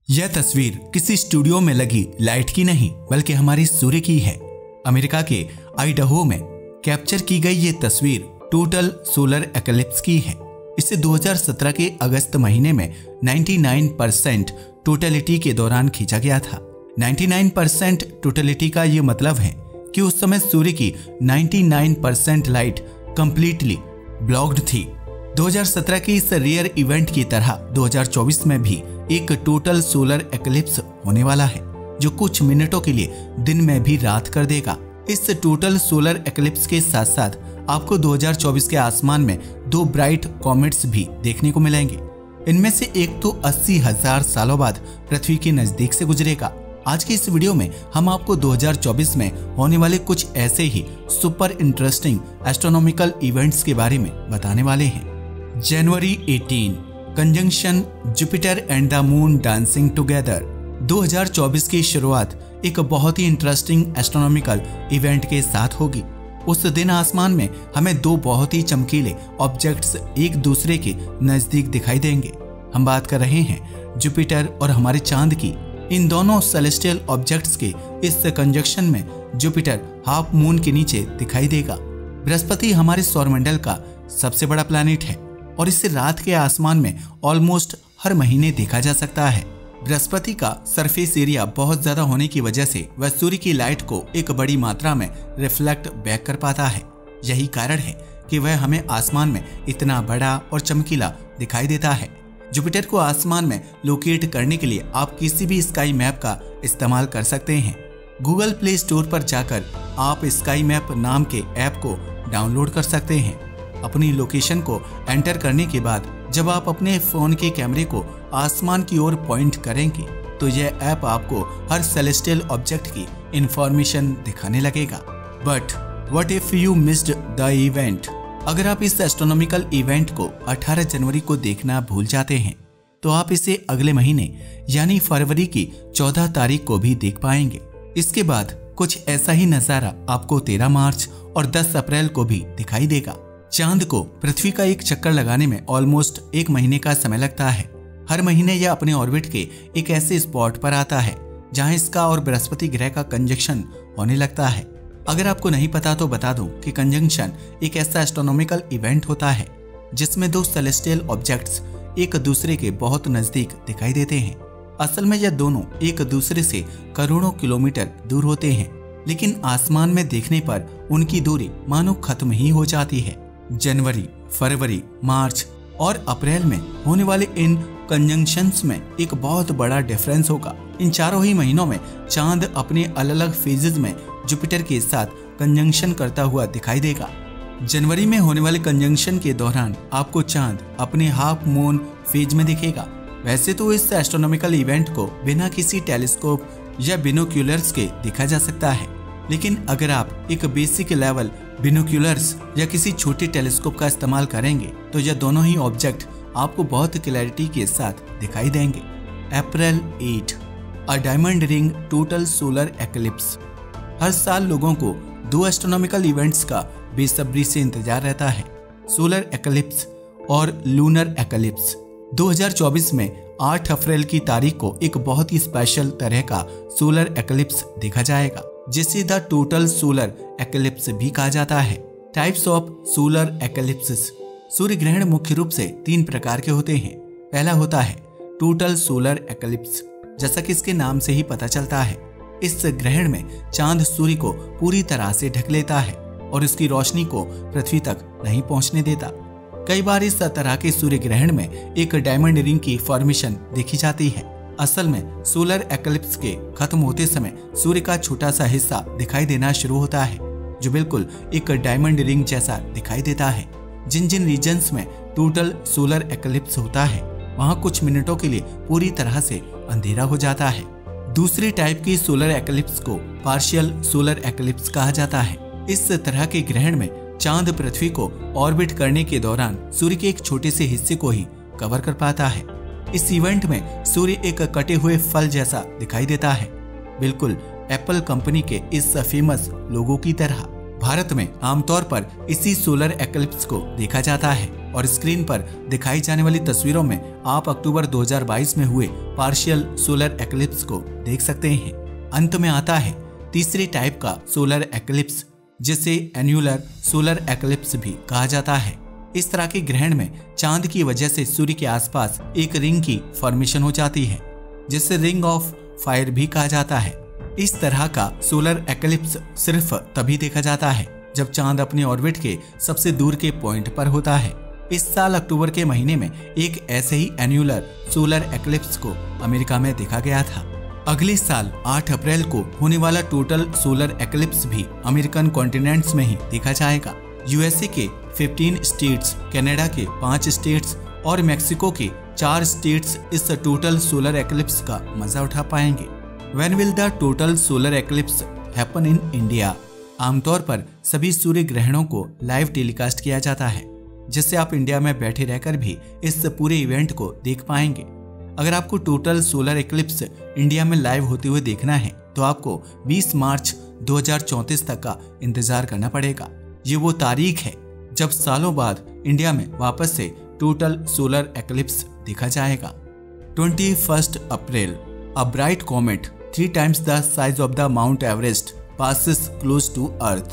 यह तस्वीर किसी स्टूडियो में लगी लाइट की नहीं बल्कि हमारी सूर्य की है। अमेरिका के आइडाहो में कैप्चर की गई ये तस्वीर टोटल सोलर एक्लिप्स की है। इसे 2017 के अगस्त महीने में 99% टोटलिटी के दौरान खींचा गया था। 99% टोटलिटी का ये मतलब है कि उस समय सूर्य की 99% लाइट कंप्लीटली ब्लॉक्ड थी। 2017 के इस रेयर इवेंट की तरह 2024 में भी एक टोटल सोलर एक्लिप्स होने वाला है, जो कुछ मिनटों के लिए दिन में भी रात कर देगा। इस टोटल सोलर एक्लिप्स के साथ साथ आपको 2024 के आसमान में दो ब्राइट कॉमेट्स भी देखने को मिलेंगे। इनमें से एक तो 80,000 सालों बाद पृथ्वी के नजदीक से गुजरेगा। आज की इस वीडियो में हम आपको 2024 में होने वाले कुछ ऐसे ही सुपर इंटरेस्टिंग एस्ट्रोनॉमिकल इवेंट्स के बारे में बताने वाले हैं। जनवरी 18 conjunction Jupiter and the moon dancing together. 2024 की शुरुआत एक बहुत ही इंटरेस्टिंग एस्ट्रोनॉमिकल इवेंट के साथ होगी। उस दिन आसमान में हमें दो बहुत ही चमकीले ऑब्जेक्ट्स एक दूसरे के नजदीक दिखाई देंगे। हम बात कर रहे हैं जुपिटर और हमारे चांद की। इन दोनों सेलेस्टियल ऑब्जेक्ट्स के इस कंजंक्शन में जुपिटर हाफ मून के नीचे दिखाई देगा। बृहस्पति हमारे सौरमंडल का सबसे बड़ा प्लैनेट है और इसे रात के आसमान में ऑलमोस्ट हर महीने देखा जा सकता है। बृहस्पति का सरफेस एरिया बहुत ज्यादा होने की वजह से वह सूर्य की लाइट को एक बड़ी मात्रा में रिफ्लेक्ट बैक कर पाता है। यही कारण है कि वह हमें आसमान में इतना बड़ा और चमकीला दिखाई देता है। जुपिटर को आसमान में लोकेट करने के लिए आप किसी भी स्काई मैप का इस्तेमाल कर सकते हैं। गूगल प्ले स्टोर पर जाकर आप स्काई मैप नाम के ऐप को डाउनलोड कर सकते हैं। अपनी लोकेशन को एंटर करने के बाद जब आप अपने फोन के कैमरे को आसमान की ओर पॉइंट करेंगे तो यह ऐप आपको हर सेलेस्टियल ऑब्जेक्ट की इंफॉर्मेशन दिखाने लगेगा। But what if you missed the event? अगर आप इस एस्ट्रोनॉमिकल इवेंट को 18 जनवरी को देखना भूल जाते हैं तो आप इसे अगले महीने यानी फरवरी की 14 तारीख को भी देख पाएंगे। इसके बाद कुछ ऐसा ही नजारा आपको 13 मार्च और 10 अप्रैल को भी दिखाई देगा। चांद को पृथ्वी का एक चक्कर लगाने में ऑलमोस्ट एक महीने का समय लगता है। हर महीने यह अपने ऑर्बिट के एक ऐसे स्पॉट पर आता है जहां इसका और बृहस्पति ग्रह का कंजंक्शन होने लगता है। अगर आपको नहीं पता तो बता दूं कि कंजंक्शन एक ऐसा एस्ट्रोनॉमिकल इवेंट होता है जिसमें दो सेलेस्टियल ऑब्जेक्ट्स एक दूसरे के बहुत नजदीक दिखाई देते हैं। असल में यह दोनों एक दूसरे से करोड़ों किलोमीटर दूर होते हैं, लेकिन आसमान में देखने पर उनकी दूरी मानो खत्म ही हो जाती है। जनवरी, फरवरी, मार्च और अप्रैल में होने वाले इन कंजंक्शंस में एक बहुत बड़ा डिफरेंस होगा। इन चारों ही महीनों में चांद अपने अलग अलग फेजेस में जुपिटर के साथ कंजंक्शन करता हुआ दिखाई देगा। जनवरी में होने वाले कंजंक्शन के दौरान आपको चांद अपने हाफ मून फेज में दिखेगा। वैसे तो इस एस्ट्रोनॉमिकल इवेंट को बिना किसी टेलीस्कोप या बिनोक्यूलर्स के देखा जा सकता है, लेकिन अगर आप एक बेसिक लेवल बिनोक्यूलर्स या किसी छोटे टेलीस्कोप का इस्तेमाल करेंगे तो यह दोनों ही ऑब्जेक्ट आपको बहुत क्लैरिटी के साथ दिखाई देंगे। April 8 a diamond ring total solar eclipse. हर साल लोगों को दो एस्ट्रोनॉमिकल इवेंट्स का बेसब्री से इंतजार रहता है, सोलर एक्लिप्स और लूनर एक्लिप्स। 2024 में 8 अप्रैल की तारीख को एक बहुत ही स्पेशल तरह का सोलर एक्लिप्स देखा जाएगा, जिसे द टोटल सोलर एक्लिप्स भी कहा जाता है। Types of solar eclipses. सूर्य ग्रहण मुख्य रूप से 3 प्रकार के होते हैं। पहला होता है टोटल सोलर एक्लिप्स, जैसा कि इसके नाम से ही पता चलता है। इस ग्रहण में चांद सूर्य को पूरी तरह से ढक लेता है और उसकी रोशनी को पृथ्वी तक नहीं पहुंचने देता। कई बार इस तरह के सूर्य ग्रहण में एक डायमंड रिंग की फॉर्मेशन देखी जाती है। असल में सोलर एक्लिप्स के खत्म होते समय सूर्य का छोटा सा हिस्सा दिखाई देना शुरू होता है, जो बिल्कुल एक डायमंड रिंग जैसा दिखाई देता है। जिन जिन रीजन्स में टोटल सोलर एक्लिप्स होता है वहां कुछ मिनटों के लिए पूरी तरह से अंधेरा हो जाता है। दूसरी टाइप की सोलर एक्लिप्स को पार्शियल सोलर एक्लिप्स कहा जाता है। इस तरह के ग्रहण में चांद पृथ्वी को ऑर्बिट करने के दौरान सूर्य के एक छोटे से हिस्से को ही कवर कर पाता है। इस इवेंट में सूर्य एक कटे हुए फल जैसा दिखाई देता है, बिल्कुल एप्पल कंपनी के इस फेमस लोगो की तरह। भारत में आमतौर पर इसी सोलर एक्लिप्स को देखा जाता है। और स्क्रीन पर दिखाई जाने वाली तस्वीरों में आप अक्टूबर 2022 में हुए पार्शियल सोलर एक्लिप्स को देख सकते हैं। अंत में आता है तीसरी टाइप का सोलर एक्लिप्स, जिसे एन्युलर सोलर एक्लिप्स भी कहा जाता है। इस तरह के ग्रहण में चांद की वजह से सूर्य के आसपास एक रिंग की फॉर्मेशन हो जाती है, जिसे रिंग ऑफ फायर भी कहा जाता है। इस तरह का सोलर एक्लिप्स सिर्फ तभी देखा जाता है जब चांद अपने ऑर्बिट के सबसे दूर के पॉइंट पर होता है। इस साल अक्टूबर के महीने में एक ऐसे ही एन्युलर सोलर एक्लिप्स को अमेरिका में देखा गया था। अगले साल 8 अप्रैल को होने वाला टोटल सोलर एक्लिप्स भी अमेरिकन कॉन्टिनेंट्स में ही देखा जाएगा। यूएसए के 15 स्टेट्स, कनाडा के 5 स्टेट्स और मेक्सिको के 4 स्टेट्स इस टोटल सोलर एक्लिप्स का मजा उठा पाएंगे। When will the total solar eclipse happen in India? आमतौर पर सभी सूर्य ग्रहणों को लाइव टेलीकास्ट किया जाता है, जिससे आप इंडिया में बैठे रहकर भी इस पूरे इवेंट को देख पाएंगे। अगर आपको टोटल सोलर एक्लिप्स इंडिया में लाइव होते हुए देखना है तो आपको 20 मार्च 2034 तक का इंतजार करना पड़ेगा। ये वो तारीख है जब सालों बाद इंडिया में वापस से टोटल सोलर एक्लिप्स देखा जाएगा। 21 अप्रैल, a bright comet 3 times the size of the Mount Everest passes close to Earth।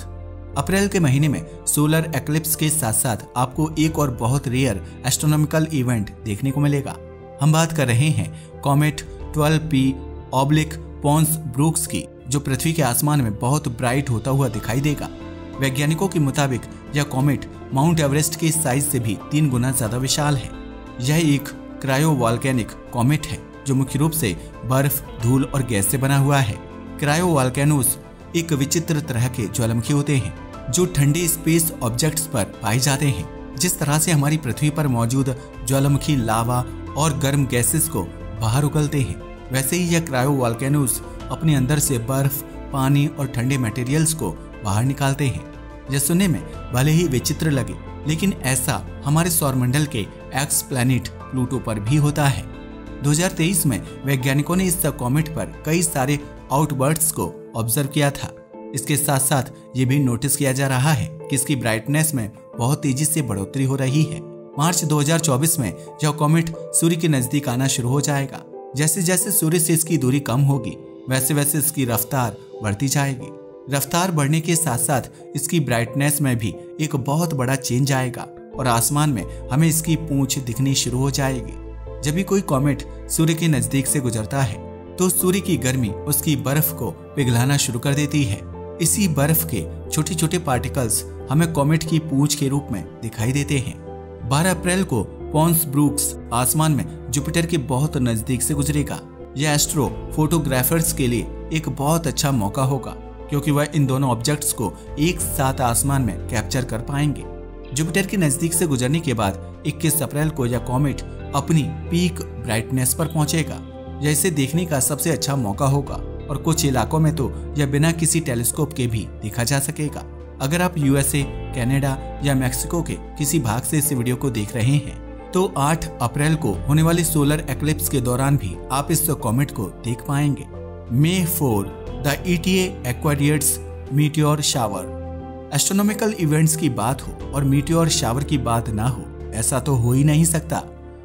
अप्रैल के महीने में सोलर एक्लिप्स के साथ साथ आपको एक और बहुत रेयर एस्ट्रोनॉमिकल इवेंट देखने को मिलेगा। हम बात कर रहे हैं कॉमेट 12P/पोन्स-ब्रूक्स की, जो पृथ्वी के आसमान में बहुत ब्राइट होता हुआ दिखाई देगा। वैज्ञानिकों के मुताबिक यह कॉमेट माउंट एवरेस्ट के साइज से भी 3 गुना ज्यादा विशाल है। यह एक क्रायोवॉल्केनिक कॉमेट है जो मुख्य रूप से बर्फ, धूल और गैस से बना हुआ है। क्रायोवॉल्केनोस एक विचित्र तरह के ज्वालामुखी होते हैं जो ठंडे स्पेस ऑब्जेक्ट्स पर पाए जाते हैं। जिस तरह से हमारी पृथ्वी पर मौजूद ज्वालामुखी लावा और गर्म गैसेस को बाहर उगलते हैं, वैसे ही यह क्रायोवॉल्केनोस अपने अंदर से बर्फ, पानी और ठंडे मटेरियल्स को बाहर निकालते हैं। यह सुनने में भले ही विचित्र लगे, लेकिन ऐसा हमारे सौरमंडल के एक्स प्लैनेट प्लूटो पर भी होता है। 2023 में वैज्ञानिकों ने इस कॉमेट पर कई सारे आउटबर्ट्स को ऑब्जर्व किया था। इसके साथ साथ ये भी नोटिस किया जा रहा है कि इसकी ब्राइटनेस में बहुत तेजी से बढ़ोतरी हो रही है। मार्च 2024 में यह कॉमेट सूर्य के नजदीक आना शुरू हो जाएगा। जैसे जैसे सूर्य से इसकी दूरी कम होगी, वैसे वैसे इसकी रफ्तार बढ़ती जाएगी। रफ्तार बढ़ने के साथ साथ इसकी ब्राइटनेस में भी एक बहुत बड़ा चेंज आएगा और आसमान में हमें इसकी पूंछ दिखनी शुरू हो जाएगी। जब भी कोई कॉमेट सूर्य के नजदीक से गुजरता है तो सूर्य की गर्मी उसकी बर्फ को पिघलाना शुरू कर देती है। इसी बर्फ के छोटे छोटे पार्टिकल्स हमें कॉमेट की पूंछ के रूप में दिखाई देते हैं। 12 अप्रैल को पोन्स-ब्रूक्स आसमान में जुपिटर के बहुत नजदीक से गुजरेगा। यह एस्ट्रो फोटोग्राफर्स के लिए एक बहुत अच्छा मौका होगा, क्योंकि वह इन दोनों ऑब्जेक्ट्स को एक साथ आसमान में कैप्चर कर पाएंगे। जुपिटर के नजदीक से गुजरने के बाद 21 अप्रैल को यह कॉमेट अपनी पीक ब्राइटनेस पर पहुंचेगा। यह इसे देखने का सबसे अच्छा मौका होगा और कुछ इलाकों में तो यह बिना किसी टेलीस्कोप के भी देखा जा सकेगा। अगर आप यूएसए, कनाडा या मेक्सिको के किसी भाग से इस वीडियो को देख रहे हैं तो 8 अप्रैल को होने वाली सोलर एक्लिप्स के दौरान भी आप इस कॉमेट को देख पाएंगे। May 4, the ETA Aquarius meteor shower. Astronomical events की बात हो और मीटियोर शावर की बात ना हो, ऐसा तो हो ही नहीं सकता।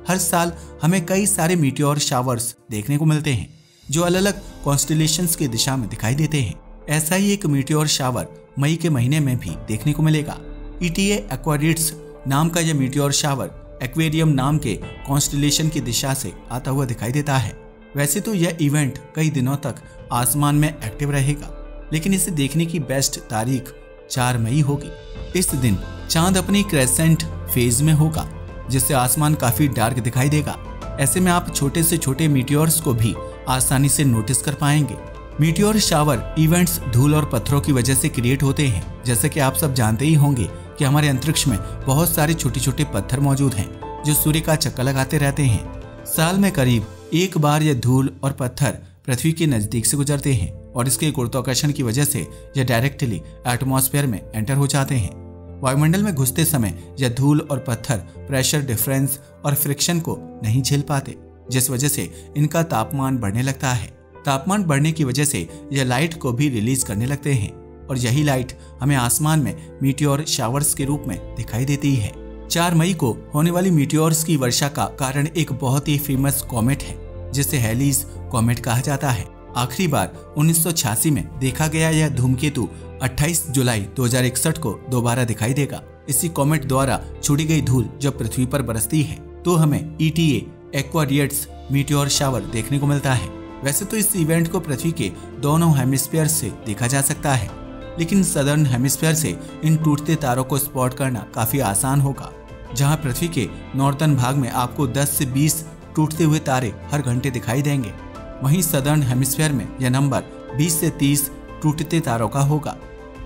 हर साल हमें कई सारे मीटियोर शावर्स देखने को मिलते हैं जो अलग अलग कॉन्स्टेलेशंस की दिशा में दिखाई देते हैं। ऐसा ही एक मीटियोर शावर मई के महीने में भी देखने को मिलेगा। ETA Aquarius नाम का यह मीटियोर शावर एक्वेरियम नाम के कॉन्स्टेलेशन की दिशा से आता हुआ दिखाई देता है। वैसे तो यह इवेंट कई दिनों तक आसमान में एक्टिव रहेगा, लेकिन इसे देखने की बेस्ट तारीख 4 मई होगी। इस दिन चांद अपनी क्रेसेंट फेज में होगा, जिससे आसमान काफी डार्क दिखाई देगा। ऐसे में आप छोटे से छोटे मीटियोर्स को भी आसानी से नोटिस कर पाएंगे। मीटियोर शावर इवेंट्स धूल और पत्थरों की वजह से क्रिएट होते हैं। जैसे कि आप सब जानते ही होंगे कि हमारे अंतरिक्ष में बहुत सारे छोटे छोटे पत्थर मौजूद हैं जो सूर्य का चक्कर लगाते रहते हैं। साल में करीब एक बार यह धूल और पत्थर पृथ्वी के नजदीक से गुजरते हैं और इसके गुरुत्वाकर्षण की वजह से यह डायरेक्टली एटमॉस्फेयर में एंटर हो जाते हैं। वायुमंडल में घुसते समय यह धूल और पत्थर प्रेशर डिफरेंस और फ्रिक्शन को नहीं झेल पाते, जिस वजह से इनका तापमान बढ़ने लगता है। तापमान बढ़ने की वजह से यह लाइट को भी रिलीज करने लगते हैं और यही लाइट हमें आसमान में मीटियोर शावर्स के रूप में दिखाई देती है। 4 मई को होने वाली मीटियोर्स की वर्षा का कारण एक बहुत ही फेमस कॉमेट है जिसे हेलीज कॉमेट कहा जाता है। आखिरी बार 1986 में देखा गया यह धूमकेतु 28 जुलाई 2061 को दोबारा दिखाई देगा। इसी कॉमेट द्वारा छोड़ी गई धूल जब पृथ्वी पर बरसती है तो हमें ETA एक्वारियट्स मीटियोर शावर देखने को मिलता है। वैसे तो इस इवेंट को पृथ्वी के दोनों हेमिस्फीयर से देखा जा सकता है, लेकिन सदर्न हेमिस्फीयर से इन टूटते तारों को स्पॉट करना काफी आसान होगा। जहां पृथ्वी के नॉर्दर्न भाग में आपको 10 से 20 टूटते हुए तारे हर घंटे दिखाई देंगे, वहीं सदर्न हेमिस्फीयर में यह नंबर 20 से 30 टूटते तारों का होगा।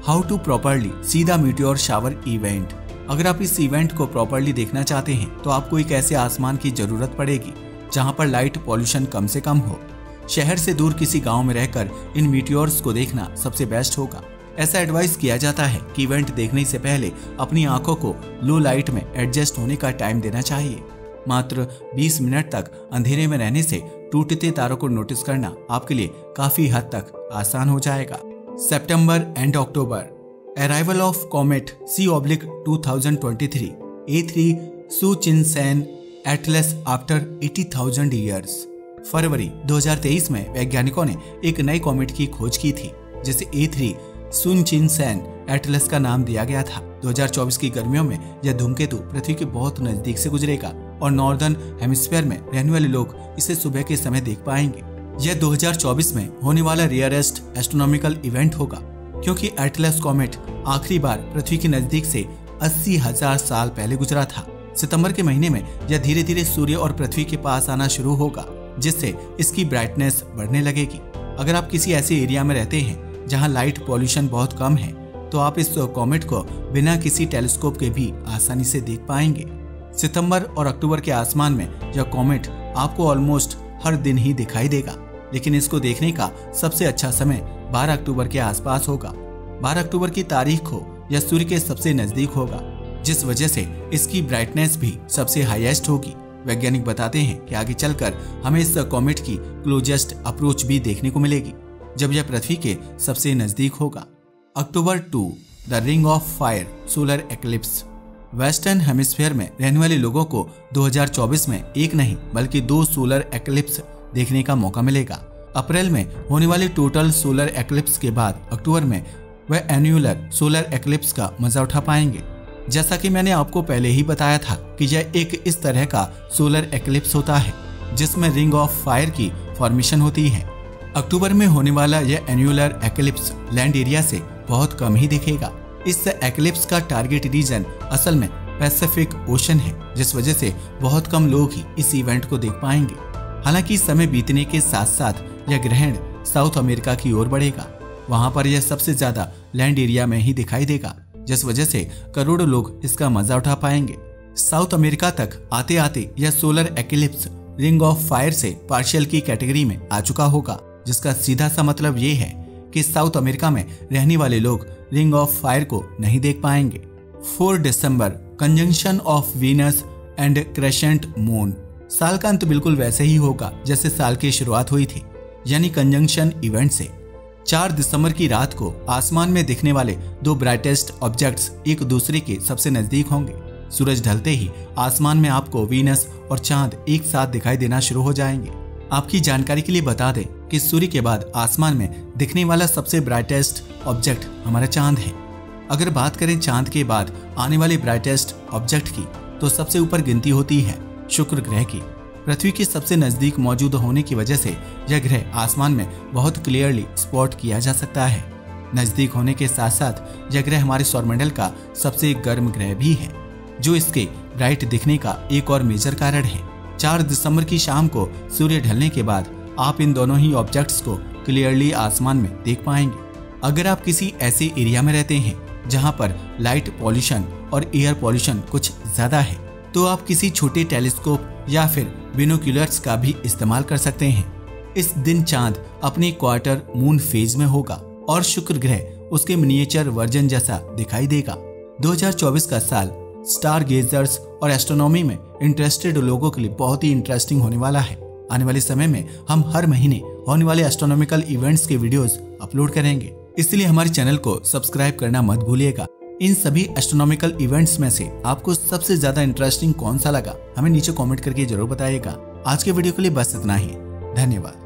How to properly see the meteor shower event. अगर आप इस इवेंट को प्रॉपरली देखना चाहते हैं तो आपको एक ऐसे आसमान की जरूरत पड़ेगी जहां पर लाइट पॉल्यूशन कम से कम हो। शहर से दूर किसी गांव में रहकर इन मीटियोर्स को देखना सबसे बेस्ट होगा। ऐसा एडवाइस किया जाता है कि इवेंट देखने से पहले अपनी आंखों को लो लाइट में एडजस्ट होने का टाइम देना चाहिए। मात्र 20 मिनट तक अंधेरे में रहने से टूटते तारों को नोटिस करना आपके लिए काफी हद तक आसान हो जाएगा। September and October. Arrival of comet C/2023 A3 Tsuchinshan Atlas after 80,000 years. फरवरी 2023 में वैज्ञानिकों ने एक नए कॉमेट की खोज की थी जिसे A3 सुचिनसेन एटलस का नाम दिया गया था। 2024 की गर्मियों में यह धूमकेतु पृथ्वी के बहुत नजदीक से गुजरेगा और नॉर्दर्न हेमिस्फीयर में रहने वाले लोग इसे सुबह के समय देख पाएंगे। यह 2024 में होने वाला रेयरेस्ट एस्ट्रोनॉमिकल इवेंट होगा क्योंकि एटलस कॉमेट आखिरी बार पृथ्वी के नजदीक से 80,000 साल पहले गुजरा था। सितंबर के महीने में यह धीरे धीरे सूर्य और पृथ्वी के पास आना शुरू होगा जिससे इसकी ब्राइटनेस बढ़ने लगेगी। अगर आप किसी ऐसे एरिया में रहते हैं जहां लाइट पॉल्यूशन बहुत कम है तो आप इस कॉमेट को बिना किसी टेलीस्कोप के भी आसानी से देख पाएंगे। सितंबर और अक्टूबर के आसमान में यह कॉमेट आपको ऑलमोस्ट हर दिन ही दिखाई देगा, लेकिन इसको देखने का सबसे अच्छा समय 12 अक्टूबर के आसपास होगा। 12 अक्टूबर की तारीख को यह सूर्य के सबसे नजदीक होगा, जिस वजह से इसकी ब्राइटनेस भी सबसे हाईएस्ट होगी। वैज्ञानिक बताते हैं कि आगे चलकर हमें इस कॉमेट की क्लोजेस्ट अप्रोच भी देखने को मिलेगी जब यह पृथ्वी के सबसे नजदीक होगा। अक्टूबर 2 the ring of fire solar eclipse. Western hemisphere में रहने वाले लोगों को 2024 में एक नहीं बल्कि 2 सोलर एक्लिप्स देखने का मौका मिलेगा। अप्रैल में होने वाले टोटल सोलर एक्लिप्स के बाद अक्टूबर में वह एन्युलर सोलर एक्लिप्स का मजा उठा पाएंगे। जैसा कि मैंने आपको पहले ही बताया था कि यह एक इस तरह का सोलर एक्लिप्स होता है जिसमें रिंग ऑफ फायर की फॉर्मेशन होती है। अक्टूबर में होने वाला यह एन्युलर एक्लिप्स लैंड एरिया से बहुत कम ही दिखेगा। इस एक्लिप्स का टारगेट रीजन असल में पैसिफिक ओशन है, जिस वजह से बहुत कम लोग ही इस इवेंट को देख पाएंगे। हालांकि समय बीतने के साथ साथ यह ग्रहण साउथ अमेरिका की ओर बढ़ेगा। वहां पर यह सबसे ज्यादा लैंड एरिया में ही दिखाई देगा, जिस वजह से करोड़ों लोग इसका मजा उठा पाएंगे। साउथ अमेरिका तक आते आते यह solar eclipse ring of fire से पार्शियल की कैटेगरी में आ चुका होगा, जिसका सीधा सा मतलब ये है कि साउथ अमेरिका में रहने वाले लोग रिंग ऑफ फायर को नहीं देख पाएंगे। 4 December conjunction of Venus and crescent moon. साल का अंत बिल्कुल वैसे ही होगा जैसे साल की शुरुआत हुई थी, यानी कंजंक्शन इवेंट से। 4 दिसंबर की रात को आसमान में दिखने वाले 2 ब्राइटेस्ट ऑब्जेक्ट्स एक दूसरे के सबसे नजदीक होंगे। सूरज ढलते ही आसमान में आपको वीनस और चांद एक साथ दिखाई देना शुरू हो जाएंगे। आपकी जानकारी के लिए बता दें कि सूर्य के बाद आसमान में दिखने वाला सबसे ब्राइटेस्ट ऑब्जेक्ट हमारा चांद है। अगर बात करें चांद के बाद आने वाले ब्राइटेस्ट ऑब्जेक्ट की, तो सबसे ऊपर गिनती होती है शुक्र ग्रह की। पृथ्वी के सबसे नजदीक मौजूद होने की वजह से यह ग्रह आसमान में बहुत क्लियरली स्पॉट किया जा सकता है। नजदीक होने के साथ साथ यह ग्रह हमारे सौरमंडल का सबसे गर्म ग्रह भी है, जो इसके ब्राइट दिखने का एक और मेजर कारण है। 4 दिसंबर की शाम को सूर्य ढलने के बाद आप इन दोनों ही ऑब्जेक्ट्स को क्लियरली आसमान में देख पाएंगे। अगर आप किसी ऐसे एरिया में रहते हैं जहां पर लाइट पॉल्यूशन और एयर पॉल्यूशन कुछ ज्यादा है, तो आप किसी छोटे टेलीस्कोप या फिर बिनोक्यूलर्स का भी इस्तेमाल कर सकते हैं। इस दिन चांद अपने क्वार्टर मून फेज में होगा और शुक्र ग्रह उसके मिनिएचर वर्जन जैसा दिखाई देगा। 2024 का साल स्टार गेजर्स और एस्ट्रोनॉमी में इंटरेस्टेड लोगों के लिए बहुत ही इंटरेस्टिंग होने वाला है। आने वाले समय में हम हर महीने होने वाले एस्ट्रोनॉमिकल इवेंट्स के वीडियोस अपलोड करेंगे, इसलिए हमारे चैनल को सब्सक्राइब करना मत भूलिएगा इन सभी एस्ट्रोनॉमिकल इवेंट्स में से आपको सबसे ज्यादा इंटरेस्टिंग कौन सा लगा, हमें नीचे कमेंट करके जरूर बताइएगा। आज के वीडियो के लिए बस इतना ही। धन्यवाद।